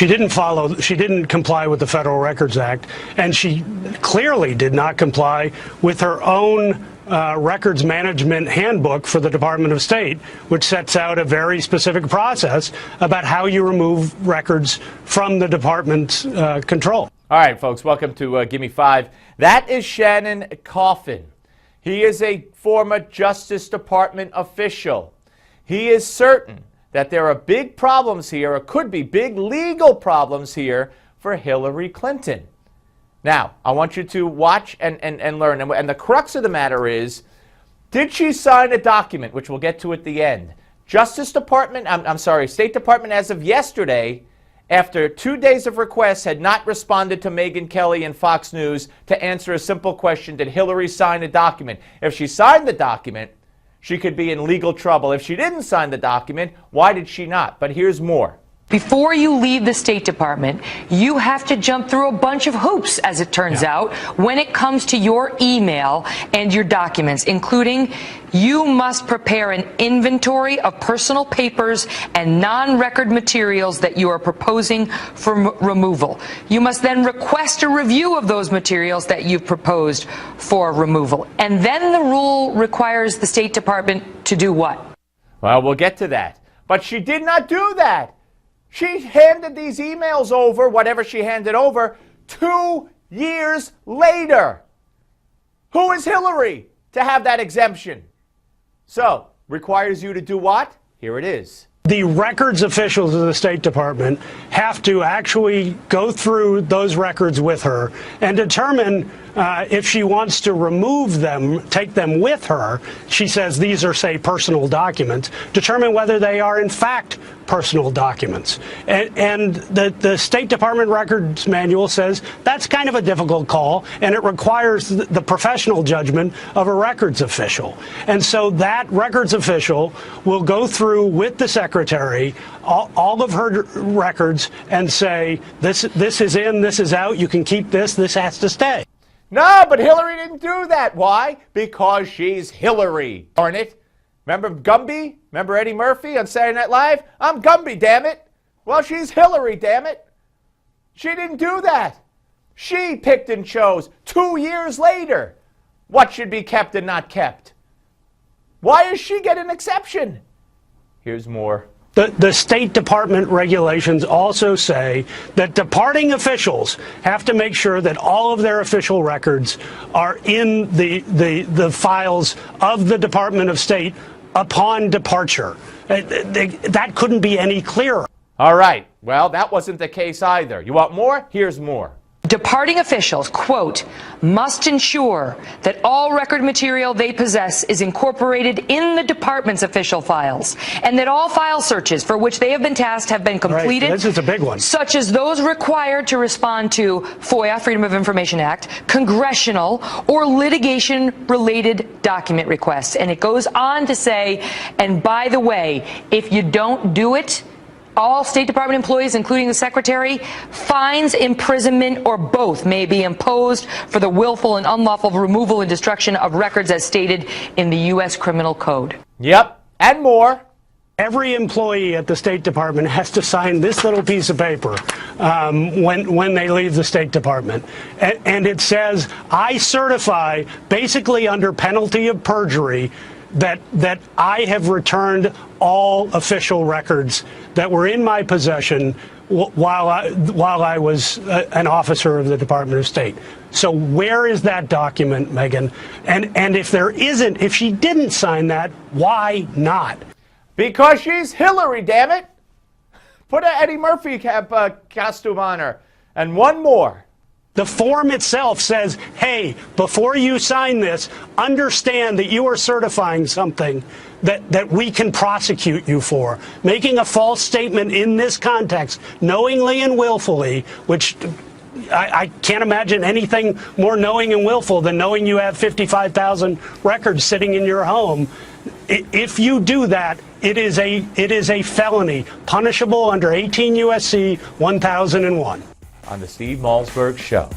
She didn't comply with the Federal Records Act, and she clearly did not comply with her own records management handbook for the Department of State, which sets out a very specific process about how you remove records from the department's control. All right, folks, welcome to Gimme 5. That is Shannon Coffin. He is a former Justice Department official. He is certain that there are big problems here, or could be big legal problems here, for Hillary Clinton. Now, I want you to watch and learn. And the crux of the matter is, did she sign a document, which we'll get to at the end? Justice Department, State Department, as of yesterday, after 2 days of requests, had not responded to Megyn Kelly and Fox News to answer a simple question: did Hillary sign a document? If she signed the document, she could be in legal trouble. If she didn't sign the document, why did she not? But here's more. Before you leave the State Department, you have to jump through a bunch of hoops, as it turns out, when it comes to your email and your documents, including you must prepare an inventory of personal papers and non-record materials that you are proposing for removal. You must then request a review of those materials that you've proposed for removal. And then the rule requires the State Department to do what? Well, we'll get to that. But she did not do that. She handed these emails over, whatever she handed over, 2 years later. Who is Hillary to have that exemption? So, requires you to do what? Here it is. The records officials of the State Department have to actually go through those records with her and determine if she wants to remove them, take them with her. She says these are, say, personal documents. Determine whether they are, in fact, personal documents. And the State Department Records Manual says that's kind of a difficult call, and it requires the professional judgment of a records official. And so that records official will go through with the secretary all of her records and say, this is in, this is out, you can keep this has to stay. No, but Hillary didn't do that. Why? Because she's Hillary. Darn it. Remember Gumby? Remember Eddie Murphy on Saturday Night Live? I'm Gumby, damn it. Well, she's Hillary, damn it. She didn't do that. She picked and chose 2 years later what should be kept and not kept. Why does she get an exception? Here's more. The State Department regulations also say that departing officials have to make sure that all of their official records are in the files of the Department of State upon departure. That couldn't be any clearer. All right. Well, that wasn't the case either. You want more? Here's more. Departing officials, quote, must ensure that all record material they possess is incorporated in the department's official files, and that all file searches for which they have been tasked have been completed. Right. This is a big one. Such as those required to respond to FOIA, Freedom of Information Act, congressional or litigation-related document requests. And it goes on to say, and by the way, if you don't do it, all State Department employees, including the Secretary, fines, imprisonment, or both may be imposed for the willful and unlawful removal and destruction of records as stated in the U.S. Criminal Code. Yep, and more. Every employee at the State Department has to sign this little piece of paper when they leave the State Department. And it says, I certify, basically under penalty of perjury, that I have returned all official records that were in my possession while I was an officer of the Department of State. So where is that document, Megyn? And if there isn't, if she didn't sign that, why not? Because she's Hillary, damn it. Put an Eddie Murphy costume on her. And one more. The form itself says, hey, before you sign this, understand that you are certifying something that we can prosecute you for. Making a false statement in this context, knowingly and willfully, which I can't imagine anything more knowing and willful than knowing you have 55,000 records sitting in your home. If you do that, it is a felony, punishable under 18 U.S.C. 1001. On the Steve Malberg Show.